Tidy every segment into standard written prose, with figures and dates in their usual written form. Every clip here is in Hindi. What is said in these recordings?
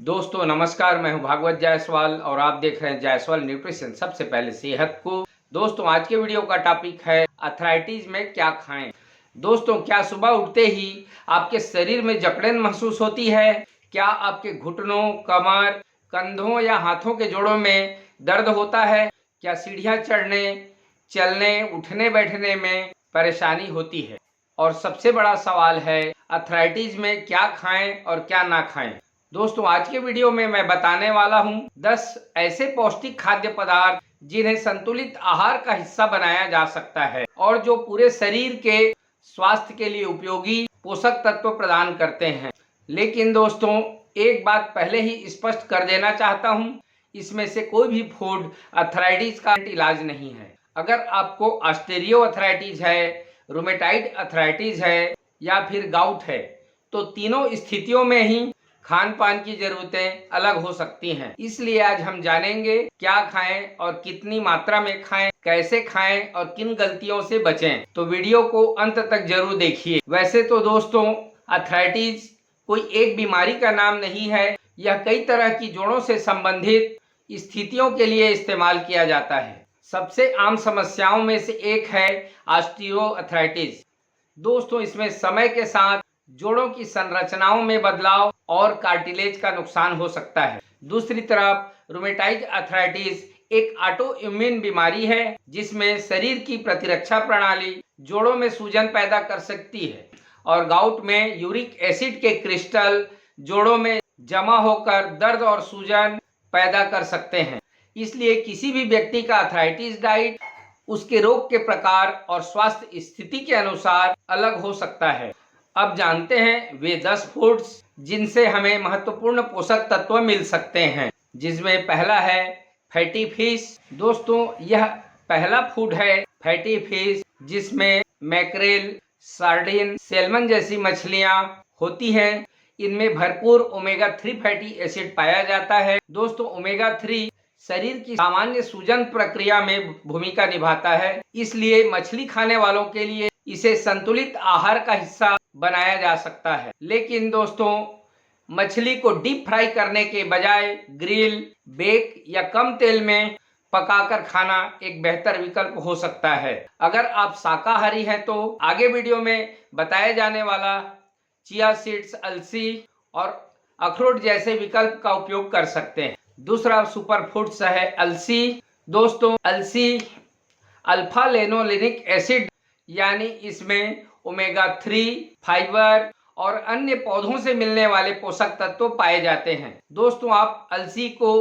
दोस्तों नमस्कार, मैं हूं भागवत जायसवाल और आप देख रहे हैं जायसवाल न्यूट्रिशन। सबसे पहले सेहत को। दोस्तों आज के वीडियो का टॉपिक है अर्थराइटिस में क्या खाएं। दोस्तों क्या सुबह उठते ही आपके शरीर में जकड़न महसूस होती है? क्या आपके घुटनों, कमर, कंधों या हाथों के जोड़ों में दर्द होता है? क्या सीढ़ियां चढ़ने, चलने, उठने बैठने में परेशानी होती है? और सबसे बड़ा सवाल है अर्थराइटिस में क्या खाएं और क्या ना खाएं। दोस्तों आज के वीडियो में मैं बताने वाला हूं 10 ऐसे पौष्टिक खाद्य पदार्थ जिन्हें संतुलित आहार का हिस्सा बनाया जा सकता है और जो पूरे शरीर के स्वास्थ्य के लिए उपयोगी पोषक तत्व प्रदान करते हैं। लेकिन दोस्तों एक बात पहले ही स्पष्ट कर देना चाहता हूं, इसमें से कोई भी फूड अर्थराइटिस का इलाज नहीं है। अगर आपको ऑस्टियोआर्थराइटिस है, रूमेटाइड अर्थराइटिस है या फिर गाउट है तो तीनों स्थितियों में ही खान पान की जरूरतें अलग हो सकती हैं। इसलिए आज हम जानेंगे क्या खाएं और कितनी मात्रा में खाएं, कैसे खाएं और किन गलतियों से बचें। तो वीडियो को अंत तक जरूर देखिए। वैसे तो दोस्तों अर्थराइटिस कोई एक बीमारी का नाम नहीं है, यह कई तरह की जोड़ों से संबंधित स्थितियों के लिए इस्तेमाल किया जाता है। सबसे आम समस्याओं में से एक है ऑस्टियोआर्थराइटिस। दोस्तों इसमें समय के साथ जोड़ों की संरचनाओं में बदलाव और कार्टिलेज का नुकसान हो सकता है। दूसरी तरफ रूमेटाइड अर्थराइटिस एक ऑटो इम्यून बीमारी है जिसमें शरीर की प्रतिरक्षा प्रणाली जोड़ों में सूजन पैदा कर सकती है और गाउट में यूरिक एसिड के क्रिस्टल जोड़ों में जमा होकर दर्द और सूजन पैदा कर सकते हैं। इसलिए किसी भी व्यक्ति का अर्थराइटिस डाइट उसके रोग के प्रकार और स्वास्थ्य स्थिति के अनुसार अलग हो सकता है। अब जानते हैं वे 10 फूड्स जिनसे हमें महत्वपूर्ण पोषक तत्व मिल सकते हैं, जिसमें पहला है फैटी फिश। दोस्तों यह पहला फूड है फैटी फिश, जिसमें मैक्रेल, सार्डिन, सैल्मन जैसी मछलियां होती हैं। इनमें भरपूर ओमेगा 3 फैटी एसिड पाया जाता है। दोस्तों ओमेगा 3 शरीर की सामान्य सूजन प्रक्रिया में भूमिका निभाता है, इसलिए मछली खाने वालों के लिए इसे संतुलित आहार का हिस्सा बनाया जा सकता है। लेकिन दोस्तों मछली को डीप फ्राई करने के बजाय ग्रिल, बेक या कम तेल में पकाकर खाना एक बेहतर विकल्प हो सकता है। अगर आप शाकाहारी हैं तो आगे वीडियो में बताया जाने वाला चिया सीड्स, अलसी और अखरोट जैसे विकल्प का उपयोग कर सकते हैं। दूसरा सुपर फूड्स है अलसी। दोस्तों अलसी अल्फा लेनोलेनिक एसिड यानी इसमें ओमेगा 3, फाइबर और अन्य पौधों से मिलने वाले पोषक तत्व पाए जाते हैं। दोस्तों आप अलसी को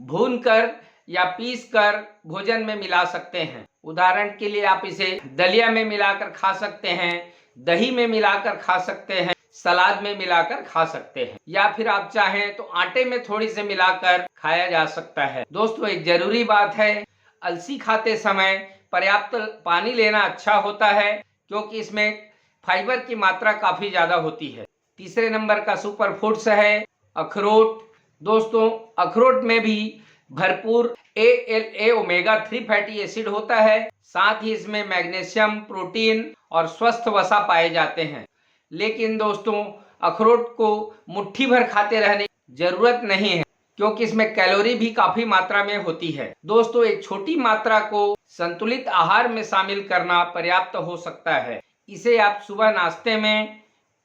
भूनकर या पीसकर भोजन में मिला सकते हैं। उदाहरण के लिए आप इसे दलिया में मिलाकर खा सकते हैं, दही में मिलाकर खा सकते हैं, सलाद में मिलाकर खा सकते हैं या फिर आप चाहें तो आटे में थोड़ी से मिलाकर खाया जा सकता है। दोस्तों एक जरूरी बात है, अलसी खाते समय पर्याप्त पानी लेना अच्छा होता है क्योंकि इसमें फाइबर की मात्रा काफी ज्यादा होती है। तीसरे नंबर का सुपर फूड्स है अखरोट। दोस्तों अखरोट में भी भरपूर ALA ओमेगा 3 फैटी एसिड होता है, साथ ही इसमें मैग्नीशियम, प्रोटीन और स्वस्थ वसा पाए जाते हैं। लेकिन दोस्तों अखरोट को मुट्ठी भर खाते रहने की जरूरत नहीं है क्योंकि इसमें कैलोरी भी काफी मात्रा में होती है। दोस्तों एक छोटी मात्रा को संतुलित आहार में शामिल करना पर्याप्त हो सकता है। इसे आप सुबह नाश्ते में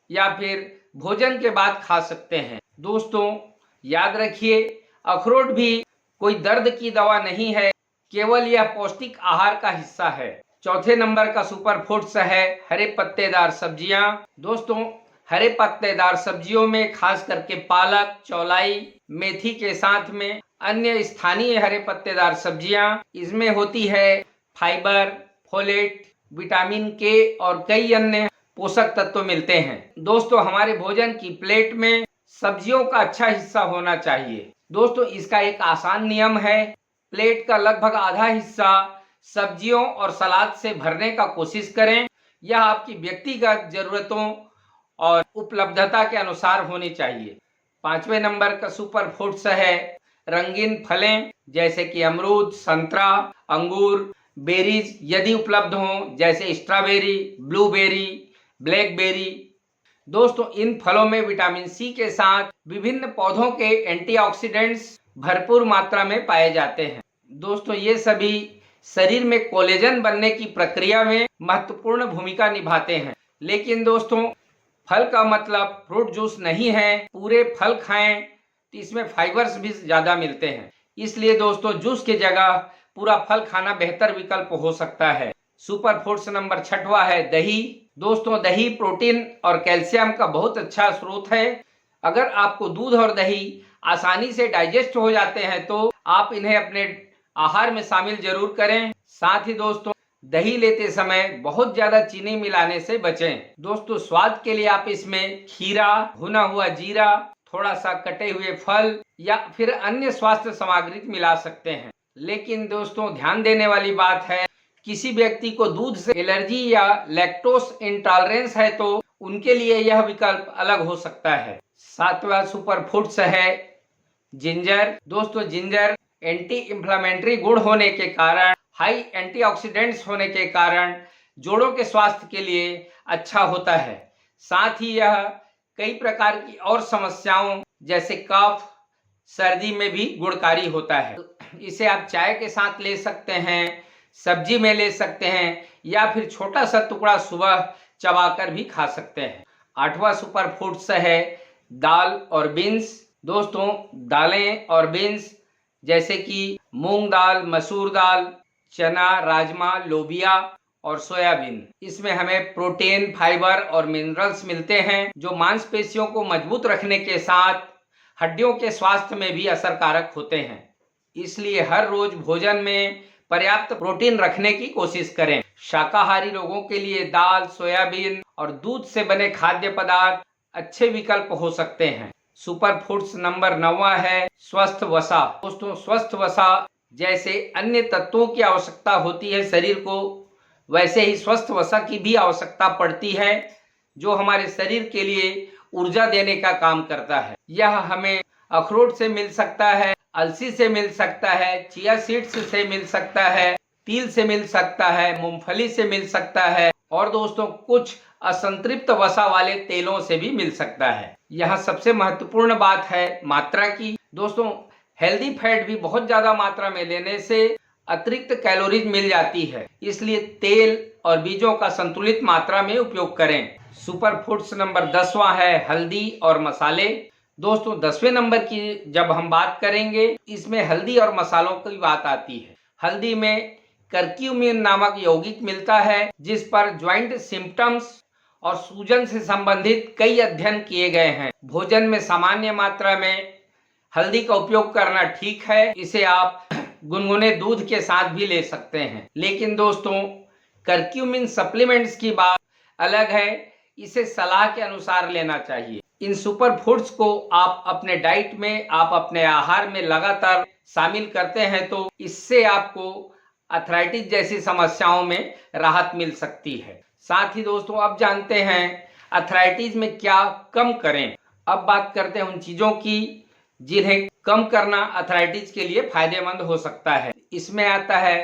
या फिर भोजन के बाद खा सकते हैं। दोस्तों याद रखिए अखरोट भी कोई दर्द की दवा नहीं है, केवल यह पौष्टिक आहार का हिस्सा है। चौथे नंबर का सुपर फूड्स है हरे पत्तेदार सब्जियां। दोस्तों हरे पत्तेदार सब्जियों में खास करके पालक, चौलाई, मेथी के साथ में अन्य स्थानीय हरे पत्तेदार सब्जियां, इसमें होती है फाइबर, फोलेट, विटामिन के और कई अन्य पोषक तत्व मिलते हैं। दोस्तों हमारे भोजन की प्लेट में सब्जियों का अच्छा हिस्सा होना चाहिए। दोस्तों इसका एक आसान नियम है, प्लेट का लगभग आधा हिस्सा सब्जियों और सलाद से भरने का कोशिश करें। यह आपकी व्यक्तिगत जरूरतों और उपलब्धता के अनुसार होनी चाहिए। पांचवें नंबर का सुपर फूड्स है रंगीन फलें, जैसे कि अमरूद, संतरा, अंगूर, बेरीज यदि उपलब्ध हों, जैसे स्ट्रॉबेरी, ब्लूबेरी, ब्लैकबेरी। दोस्तों इन फलों में विटामिन सी के साथ विभिन्न पौधों के एंटीऑक्सीडेंट्स भरपूर मात्रा में पाए जाते हैं। दोस्तों ये सभी शरीर में कोलेजन बनने की प्रक्रिया में महत्वपूर्ण भूमिका निभाते हैं। लेकिन दोस्तों फल का मतलब फ्रूट जूस नहीं है। पूरे फल खाएं तो इसमें फाइबर्स भी ज्यादा मिलते हैं, इसलिए दोस्तों जूस की जगह पूरा फल खाना बेहतर विकल्प हो सकता है। सुपर फूड्स नंबर 6वां है दही। दोस्तों दही प्रोटीन और कैल्शियम का बहुत अच्छा स्रोत है। अगर आपको दूध और दही आसानी से डाइजेस्ट हो जाते हैं तो आप इन्हें अपने आहार में शामिल जरूर करें। साथ ही दोस्तों दही लेते समय बहुत ज्यादा चीनी मिलाने से बचें। दोस्तों स्वाद के लिए आप इसमें खीरा, भुना हुआ जीरा, थोड़ा सा कटे हुए फल या फिर अन्य स्वास्थ्य सामग्री मिला सकते हैं। लेकिन दोस्तों ध्यान देने वाली बात है, किसी व्यक्ति को दूध से एलर्जी या लैक्टोस इंटॉलरेंस है तो उनके लिए यह विकल्प अलग हो सकता है। 7वां सुपर फूड्स है जिंजर। दोस्तों जिंजर एंटी इंफ्लेमेटरी गुण होने के कारण, हाई एंटीऑक्सीडेंट्स होने के कारण जोड़ों के स्वास्थ्य के लिए अच्छा होता है। साथ ही यह कई प्रकार की और समस्याओं जैसे कफ, सर्दी में भी गुणकारी होता है। इसे आप चाय के साथ ले सकते हैं, सब्जी में ले सकते हैं या फिर छोटा सा टुकड़ा सुबह चबाकर भी खा सकते हैं। 8वां सुपर फूड्स है दाल और बीन्स। दोस्तों दालें और बीन्स जैसे कि मूंग दाल, मसूर दाल, चना, राजमा, लोबिया और सोयाबीन, इसमें हमें प्रोटीन, फाइबर और मिनरल्स मिलते हैं जो मांसपेशियों को मजबूत रखने के साथ हड्डियों के स्वास्थ्य में भी असरकारक होते हैं। इसलिए हर रोज भोजन में पर्याप्त प्रोटीन रखने की कोशिश करें। शाकाहारी लोगों के लिए दाल, सोयाबीन और दूध से बने खाद्य पदार्थ अच्छे विकल्प हो सकते हैं। सुपर फूड्स नंबर 9वां है स्वस्थ वसा। दोस्तों स्वस्थ वसा जैसे अन्य तत्वों की आवश्यकता होती है शरीर को, वैसे ही स्वस्थ वसा की भी आवश्यकता पड़ती है जो हमारे शरीर के लिए ऊर्जा देने का काम करता है। यह हमें अखरोट से मिल सकता है, अलसी से मिल सकता है, चिया सीड्स से मिल सकता है, तिल से मिल सकता है, मूंगफली से मिल सकता है और दोस्तों कुछ असंतृप्त वसा वाले तेलों से भी मिल सकता है। यह सबसे महत्वपूर्ण बात है मात्रा की। दोस्तों हेल्दी फैट भी बहुत ज्यादा मात्रा में लेने से अतिरिक्त कैलोरीज मिल जाती है, इसलिए तेल और बीजों का संतुलित मात्रा में उपयोग करें। सुपर फूड्स नंबर 10वां है हल्दी और मसाले। दोस्तों 10वें नंबर की जब हम बात करेंगे, इसमें हल्दी और मसालों की बात आती है। हल्दी में करक्यूमिन नामक यौगिक मिलता है जिस पर ज्वाइंट सिम्टम्स और सूजन से संबंधित कई अध्ययन किए गए हैं। भोजन में सामान्य मात्रा में हल्दी का उपयोग करना ठीक है। इसे आप गुनगुने दूध के साथ भी ले सकते हैं। लेकिन दोस्तों करक्यूमिन सप्लीमेंट्स की बात अलग है, इसे सलाह के अनुसार लेना चाहिए। इन सुपर फूड्स को आप अपने डाइट में, आप अपने आहार में लगातार शामिल करते हैं तो इससे आपको अर्थराइटिस जैसी समस्याओं में राहत मिल सकती है। साथ ही दोस्तों अब जानते हैं अर्थराइटिस में क्या कम करें। अब बात करते हैं उन चीजों की जिन्हें कम करना अर्थराइटिस के लिए फायदेमंद हो सकता है। इसमें आता है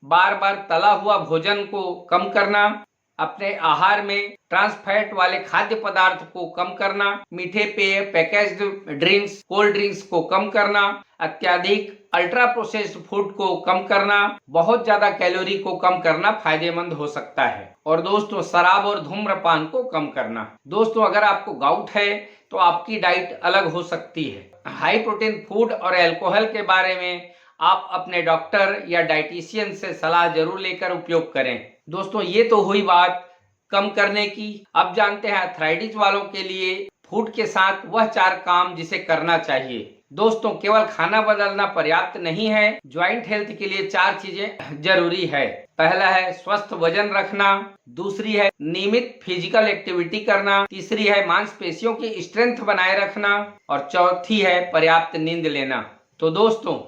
बार बार तला हुआ भोजन को कम करना, अपने आहार में ट्रांस फैट वाले खाद्य पदार्थ को कम करना, मीठे पेय, पैकेज्ड ड्रिंक्स, कोल्ड ड्रिंक्स को कम करना, अत्यधिक अल्ट्रा प्रोसेस्ड फूड को कम करना, बहुत ज्यादा कैलोरी को कम करना फायदेमंद हो सकता है। और दोस्तों शराब और धूम्रपान को कम करना। दोस्तों अगर आपको गाउट है तो आपकी डाइट अलग हो सकती है। हाई प्रोटीन फूड और अल्कोहल के बारे में आप अपने डॉक्टर या डाइटिशियन से सलाह जरूर लेकर उपयोग करें। दोस्तों ये तो हुई बात कम करने की। अब जानते हैं अर्थराइटिस वालों के लिए फूड के साथ वह 4 काम जिसे करना चाहिए। दोस्तों केवल खाना बदलना पर्याप्त नहीं है, ज्वाइंट हेल्थ के लिए 4 चीजें जरूरी है। पहला है स्वस्थ वजन रखना, दूसरी है नियमित फिजिकल एक्टिविटी करना, तीसरी है मांसपेशियों की स्ट्रेंथ बनाए रखना और चौथी है पर्याप्त नींद लेना। तो दोस्तों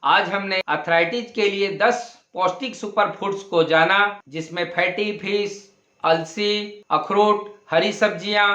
आज हमने अर्थराइटिस के लिए 10 पौष्टिक सुपर फूड्स को जाना, जिसमें फैटी फिश, अलसी, अखरोट, हरी सब्जियां,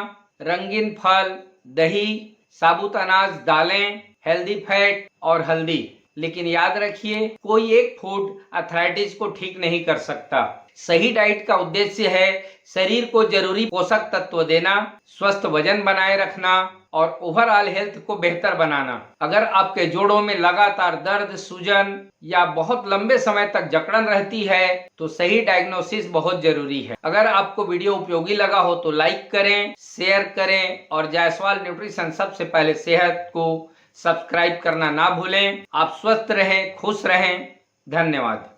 रंगीन फल, दही, साबुत अनाज, दालें, हेल्दी फैट और हल्दी। लेकिन याद रखिए कोई एक फूड अर्थराइटिस को ठीक नहीं कर सकता। सही डाइट का उद्देश्य है शरीर को जरूरी पोषक तत्व देना, स्वस्थ वजन बनाए रखना और ओवरऑल हेल्थ को बेहतर बनाना। अगर आपके जोड़ों में लगातार दर्द, सूजन या बहुत लंबे समय तक जकड़न रहती है तो सही डायग्नोसिस बहुत जरूरी है। अगर आपको वीडियो उपयोगी लगा हो तो लाइक करें, शेयर करें और जायसवाल न्यूट्रिशन सबसे पहले सेहत को सब्सक्राइब करना ना भूलें। आप स्वस्थ रहें, खुश रहें। धन्यवाद।